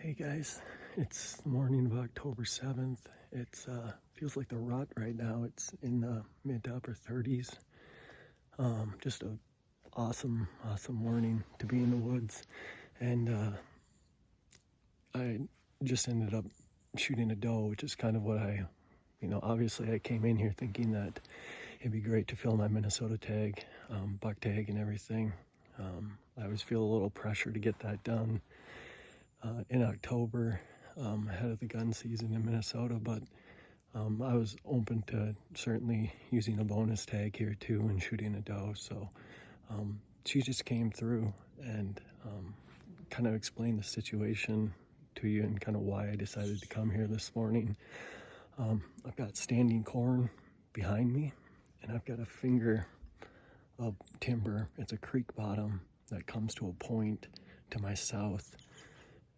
Hey guys, it's the morning of October 7th. It's feels like the rut right now. It's in the mid to upper 30s. Just a awesome morning to be in the woods. And I just ended up shooting a doe, which is kind of what obviously I came in here thinking that it'd be great to fill my Minnesota tag, buck tag and everything. I always feel a little pressure to get that done in October, ahead of the gun season in Minnesota, but I was open to certainly using a bonus tag here too and shooting a doe. So she just came through and kind of explained the situation to you and kind of why I decided to come here this morning. I've got standing corn behind me, and I've got a finger of timber. It's a creek bottom that comes to a point to my south,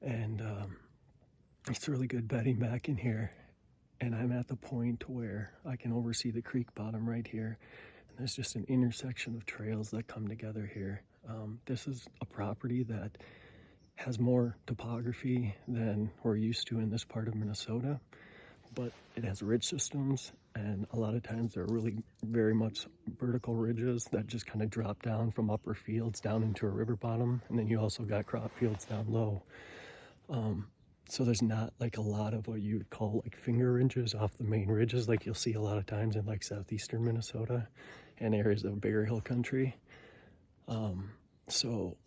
and it's really good bedding back in here. And I'm at the point where I can oversee the creek bottom right here, and there's just an intersection of trails that come together here. This is a property that has more topography than we're used to in this part of Minnesota, but it has ridge systems, and a lot of times they're really very much vertical ridges that just kind of drop down from upper fields down into a river bottom, and then you also got crop fields down low. So there's not like a lot of what you would call like finger ridges off the main ridges like you'll see a lot of times in like southeastern Minnesota and areas of bigger hill country. So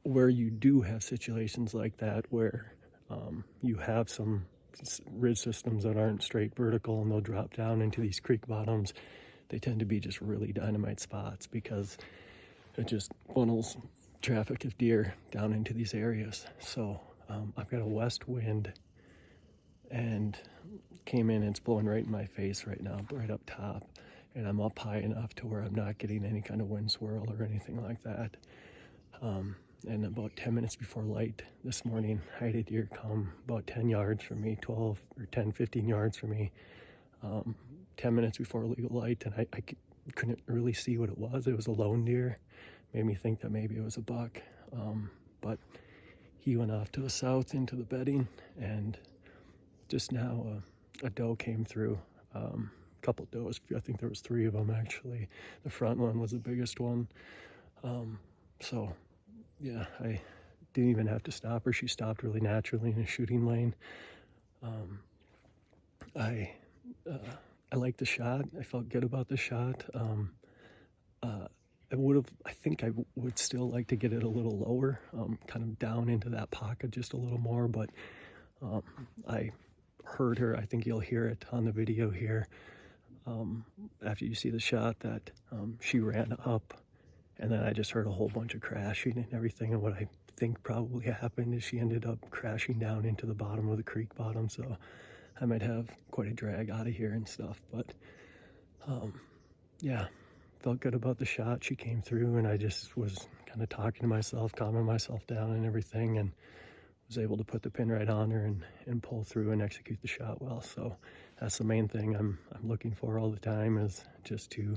where you do have situations like that where you have some ridge systems that aren't straight vertical and they'll drop down into these creek bottoms, they tend to be just really dynamite spots because it just funnels traffic of deer down into these areas. So I've got a west wind and came in and it's blowing right in my face right now, right up top, and I'm up high enough to where I'm not getting any kind of wind swirl or anything like that. And about 10 minutes before light this morning, I had a deer come about 10 yards from me, 12 or 10, 15 yards from me, 10 minutes before legal light, and I couldn't really see what it was. It was a lone deer. Made me think that maybe it was a buck, but he went off to the south into the bedding, and just now a doe came through. A couple does. I think there was 3 of them actually. The front one was the biggest one. So yeah, I didn't even have to stop her. She stopped really naturally in a shooting lane. I liked the shot. I felt good about the shot. I think I would still like to get it a little lower, kind of down into that pocket just a little more, but I heard her, I think you'll hear it on the video here, after you see the shot, that she ran up, and then I just heard a whole bunch of crashing and everything, and what I think probably happened is she ended up crashing down into the bottom of the creek bottom, so I might have quite a drag out of here and stuff, but yeah. Felt good about the shot. She came through, and I just was kind of talking to myself, calming myself down and everything, and was able to put the pin right on her and pull through and execute the shot well. So that's the main thing I'm looking for all the time, is just to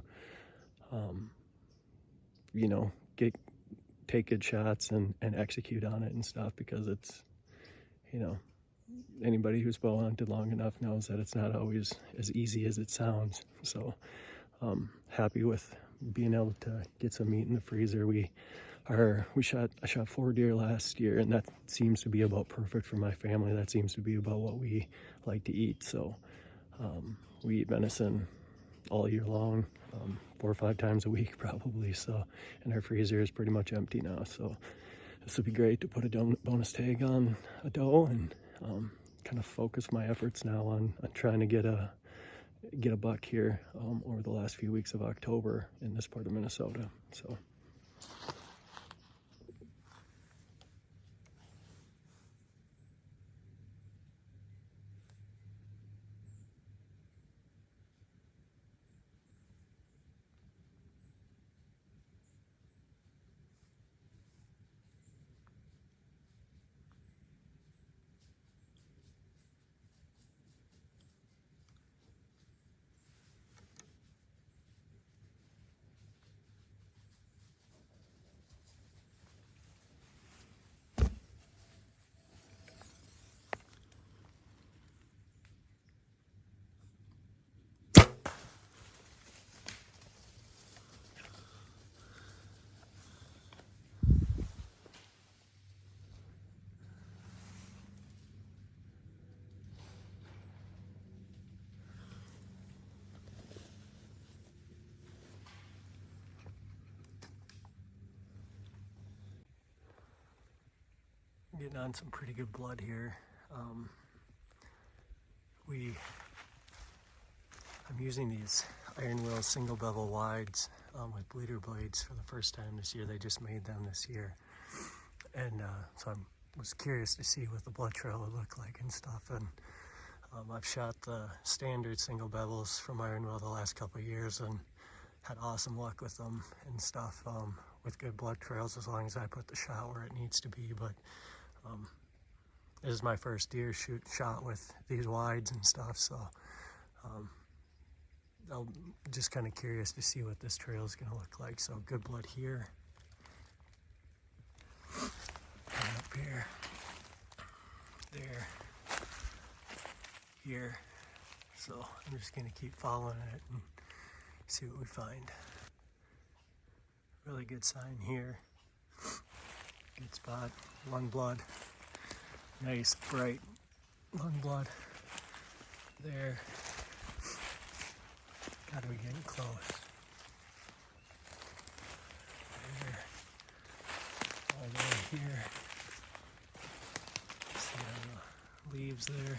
take good shots and execute on it and stuff, because it's, anybody who's bow hunted long enough knows that it's not always as easy as it sounds. So happy with being able to get some meat in the freezer. I shot 4 deer last year, and that seems to be about perfect for my family. That seems to be about what we like to eat. So we eat venison all year long, 4 or 5 times a week probably. So, and our freezer is pretty much empty now. So this would be great to put a bonus tag on a doe and kind of focus my efforts now on trying to get a buck here over the last few weeks of October in this part of Minnesota. So getting on some pretty good blood here. I'm using these Iron Will single bevel wides with bleeder blades for the first time this year. They just made them this year. And so I was curious to see what the blood trail would look like and stuff. And I've shot the standard single bevels from Iron Will the last couple of years and had awesome luck with them and stuff, with good blood trails as long as I put the shot where it needs to be. But this is my first deer shot with these wides and stuff, so I'm just kind of curious to see what this trail is going to look like. So good blood here, and up here, there, here. So I'm just going to keep following it and see what we find. Really good sign here. Good spot. Lung blood. Nice bright lung blood. There. Gotta be getting close. There. All the way here. See all the leaves there.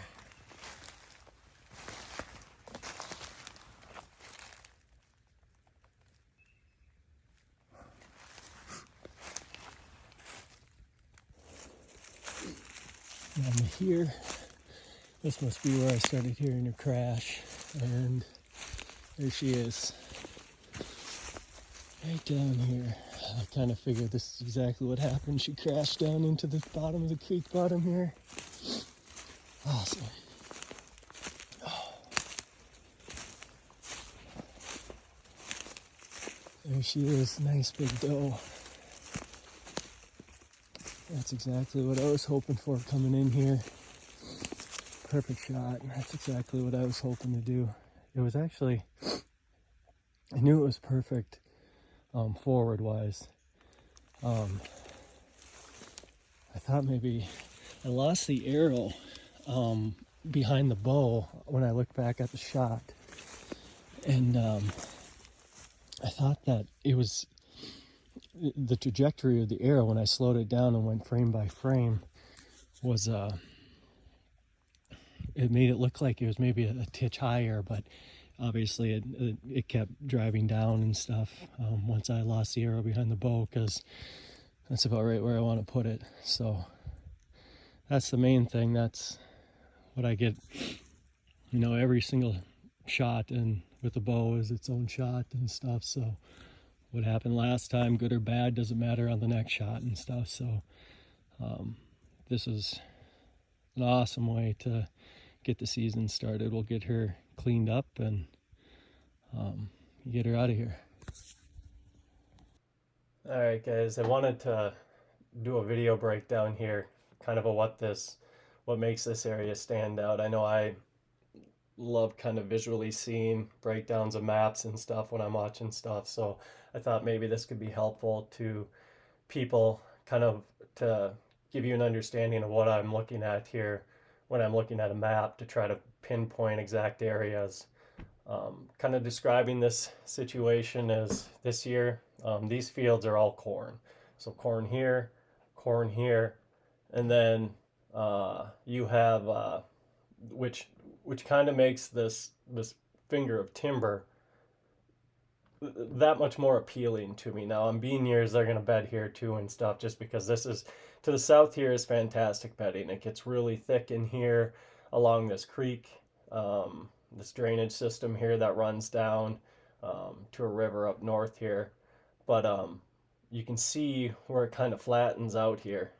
I'm here. This must be where I started hearing her crash, and there she is, right down here. I kind of figured this is exactly what happened. She crashed down into the bottom of the creek bottom here. Awesome. Oh. There she is, nice big doe. That's exactly what I was hoping for coming in here. Perfect shot. That's exactly what I was hoping to do. It was actually, I knew it was perfect forward wise. I thought maybe I lost the arrow behind the bow when I looked back at the shot. And I thought that it was the trajectory of the arrow when I slowed it down and went frame by frame was it made it look like it was maybe a titch higher, but obviously it kept driving down and stuff once I lost the arrow behind the bow, because that's about right where I want to put it. So that's the main thing. That's what I get, every single shot and with the bow is its own shot and stuff. So what happened last time, good or bad, doesn't matter on the next shot and stuff. So this is an awesome way to get the season started. We'll get her cleaned up and get her out of here. All right, guys, I wanted to do a video breakdown here, kind of what makes this area stand out. I know I love kind of visually seeing breakdowns of maps and stuff when I'm watching stuff, so I thought maybe this could be helpful to people, kind of to give you an understanding of what I'm looking at here when I'm looking at a map, to try to pinpoint exact areas. Kind of describing this situation as this year, these fields are all corn. So corn here, and then you have which kind of makes this finger of timber that much more appealing to me. Now, on bean years, they're going to bed here too and stuff, just because this is, to the south here is fantastic bedding. It gets really thick in here along this creek, this drainage system here that runs down to a river up north here. But you can see where it kind of flattens out here,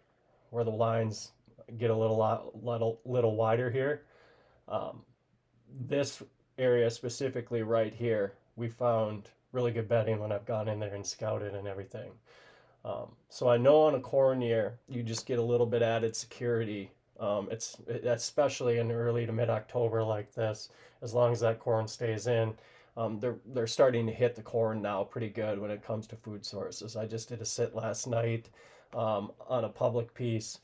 where the lines get a little wider here. This area specifically right here, we found really good bedding when I've gone in there and scouted and everything. So I know on a corn year, you just get a little bit added security. It's especially in early to mid-October like this, as long as that corn stays in. They're starting to hit the corn now pretty good when it comes to food sources. I just did a sit last night on a public piece,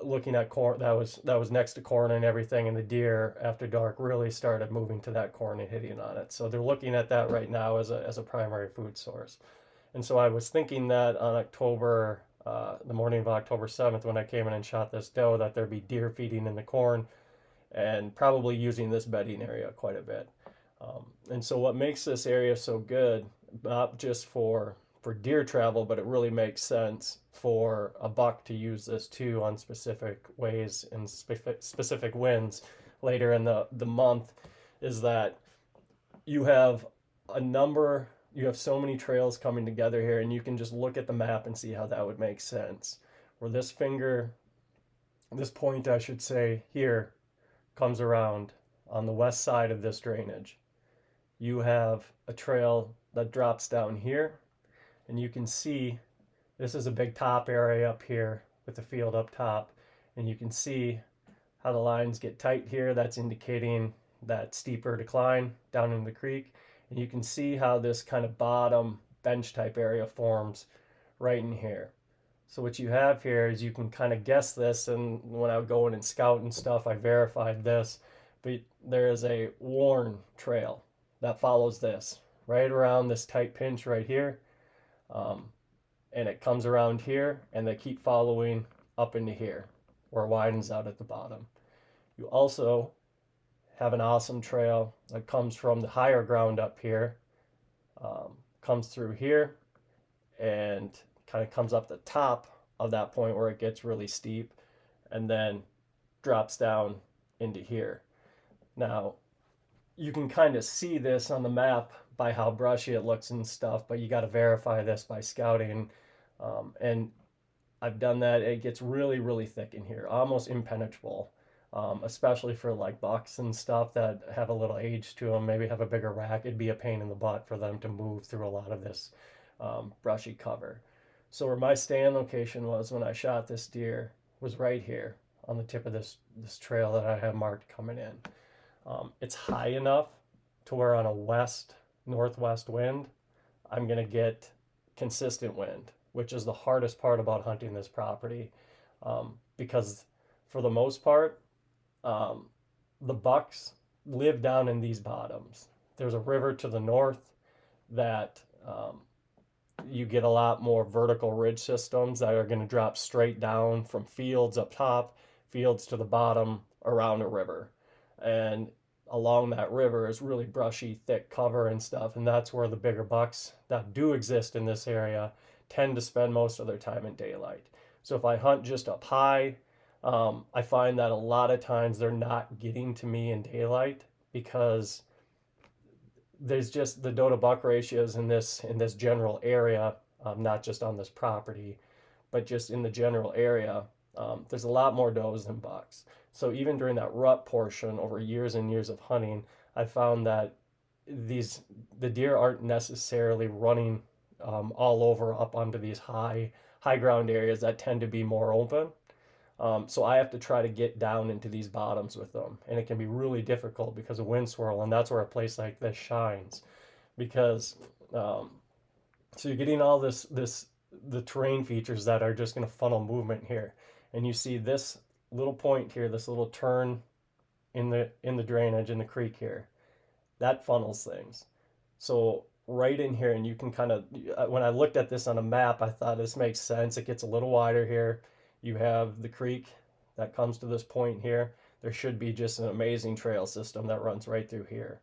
looking at corn that was next to corn and everything, and the deer after dark really started moving to that corn and hitting on it. So they're looking at that right now as a primary food source. And so I was thinking that on October the morning of October 7th when I came in and shot this doe, that there'd be deer feeding in the corn and probably using this bedding area quite a bit. And so what makes this area so good, not just for deer travel, but it really makes sense for a buck to use this too on specific ways and specific winds later in the month, is that you have a number, you have so many trails coming together here, and you can just look at the map and see how that would make sense. Where this finger, this point, I should say, here comes around on the west side of this drainage. You have a trail that drops down here, and you can see this is a big top area up here with the field up top, and you can see how the lines get tight here. That's indicating that steeper decline down in the creek. And you can see how this kind of bottom bench type area forms right in here. So what you have here is you can kind of guess this, and when I would go in and scout and stuff, I verified this, but there is a worn trail that follows this right around this tight pinch right here. Um, and it comes around here, and they keep following up into here where it widens out at the bottom. You also have an awesome trail that comes from the higher ground up here, comes through here, and kind of comes up the top of that point where it gets really steep, and then drops down into here. Now, you can kind of see this on the map by how brushy it looks and stuff, but you got to verify this by scouting. And I've done that. It gets really, really thick in here, almost impenetrable, especially for like bucks and stuff that have a little age to them, maybe have a bigger rack. It'd be a pain in the butt for them to move through a lot of this brushy cover. So where my stand location was when I shot this deer was right here on the tip of this trail that I have marked coming in. It's high enough to where on a west northwest wind, I'm gonna get consistent wind, which is the hardest part about hunting this property, because for the most part, um, the bucks live down in these bottoms. There's a river to the north that you get a lot more vertical ridge systems that are going to drop straight down from fields up top, fields to the bottom around a river. And along that river is really brushy, thick cover and stuff. And that's where the bigger bucks that do exist in this area tend to spend most of their time in daylight. So if I hunt just up high, I find that a lot of times they're not getting to me in daylight because there's just the doe to buck ratios in this general area, not just on this property, but just in the general area. There's a lot more does than bucks. So even during that rut portion, over years and years of hunting, I found that the deer aren't necessarily running all over up onto these high ground areas that tend to be more open. So I have to try to get down into these bottoms with them, and it can be really difficult because of wind swirl, and that's where a place like this shines, because um, so you're getting all the terrain features that are just going to funnel movement here, and you see this little point here, this little turn in the drainage in the creek here, that funnels things. So right in here, and you can kind of, when I looked at this on a map, I thought this makes sense. It gets a little wider here. You have the creek that comes to this point here. There should be just an amazing trail system that runs right through here.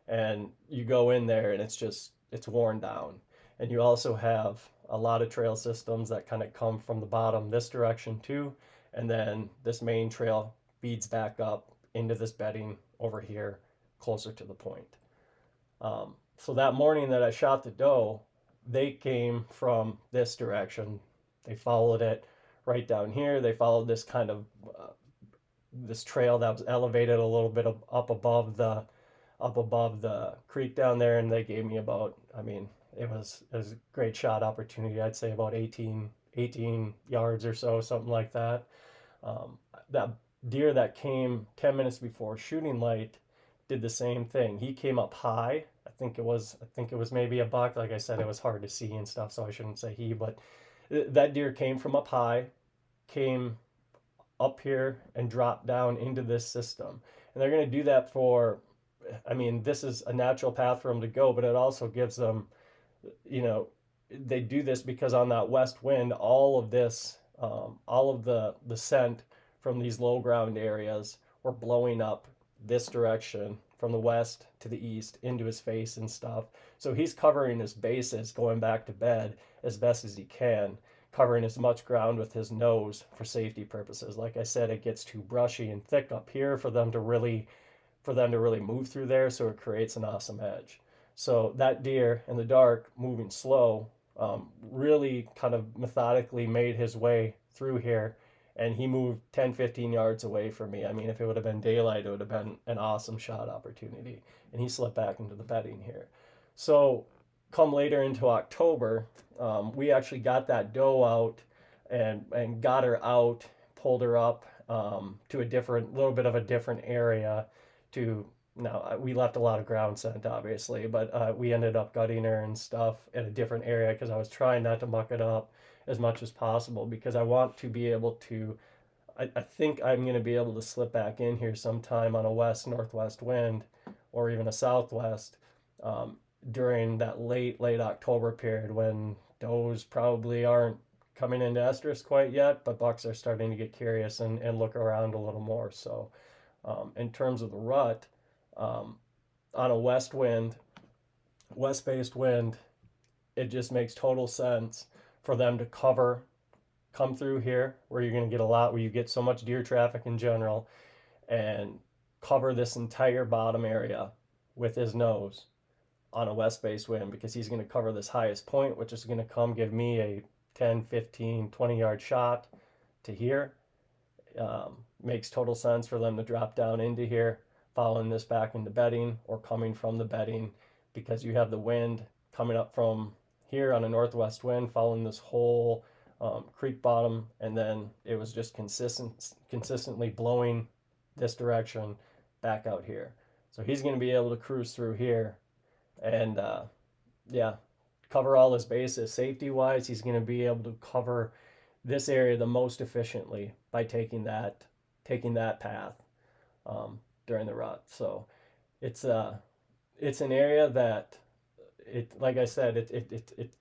And you go in there and it's worn down. And you also have a lot of trail systems that kind of come from the bottom this direction too. And then this main trail feeds back up into this bedding over here closer to the point. So that morning that I shot the doe, they came from this direction. They followed it right down here. They followed this kind of this trail that was elevated a little bit up above the creek down there, and they gave me about, I mean, it was a great shot opportunity. I'd say about 18 yards or so, something like that. That deer that came 10 minutes before shooting light did the same thing. He came up high. I think it was maybe a buck. Like I said, it was hard to see and stuff, so I shouldn't say he, but that deer came from up high, came up here and dropped down into this system. And they're going to do that for, I mean, this is a natural path for them to go, but it also gives them, you know, they do this because on that west wind, all of this, all of the scent from these low ground areas were blowing up this direction from the west to the east into his face and stuff. So he's covering his bases going back to bed as best as he can, covering as much ground with his nose for safety purposes. Like I said, it gets too brushy and thick up here for them to really move through there, so it creates an awesome edge. So that deer in the dark, moving slow, really kind of methodically made his way through here, and he moved 10, 15 yards away from me. I mean, if it would have been daylight, it would have been an awesome shot opportunity, and he slipped back into the bedding here. So come later into October, we actually got that doe out and got her out, pulled her up to a different, little bit of a different area to now we left a lot of ground scent obviously, but we ended up gutting her and stuff in a different area because I was trying not to muck it up as much as possible because I want to be able to I think I'm going to be able to slip back in here sometime on a west northwest wind or even a southwest during that late October period when does probably aren't coming into estrus quite yet, but bucks are starting to get curious and look around a little more. So in terms of the rut, um, on a west-based wind, it just makes total sense for them to come through here where you're going to get a lot, where you get so much deer traffic in general, and cover this entire bottom area with his nose on a west-based wind because he's going to cover this highest point, which is going to come give me a 10, 15, 20 yard shot to here. Makes total sense for them to drop down into here, following this back into bedding or coming from the bedding because you have the wind coming up from here on a northwest wind, following this whole creek bottom, and then it was just consistently blowing this direction back out here. So he's going to be able to cruise through here and yeah, cover all his bases. Safety wise, he's going to be able to cover this area the most efficiently by taking that path during the rut. So it's an area that it, like I said,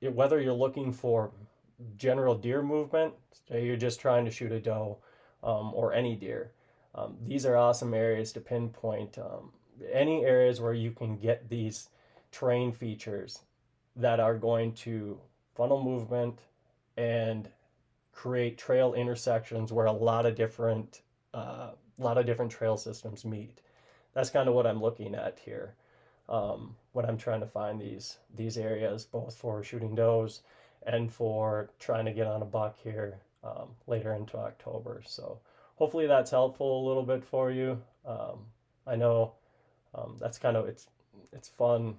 whether you're looking for general deer movement, say you're just trying to shoot a doe, or any deer, these are awesome areas to pinpoint. Any areas where you can get these terrain features that are going to funnel movement and create trail intersections where a lot of different trail systems meet. That's kind of what I'm looking at here when I'm trying to find these areas, both for shooting does and for trying to get on a buck here later into October. So hopefully that's helpful a little bit for you. I know that's kind of it's fun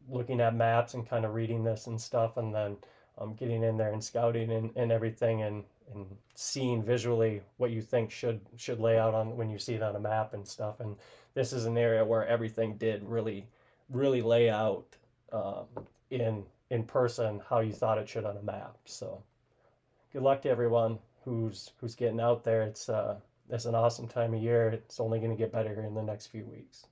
looking at maps and kind of reading this and stuff, and then getting in there and scouting and everything, and seeing visually what you think should lay out on when you see it on a map and stuff. And this is an area where everything did really lay out in person how you thought it should on a map. So good luck to everyone who's getting out there. It's an awesome time of year. It's only going to get better in the next few weeks.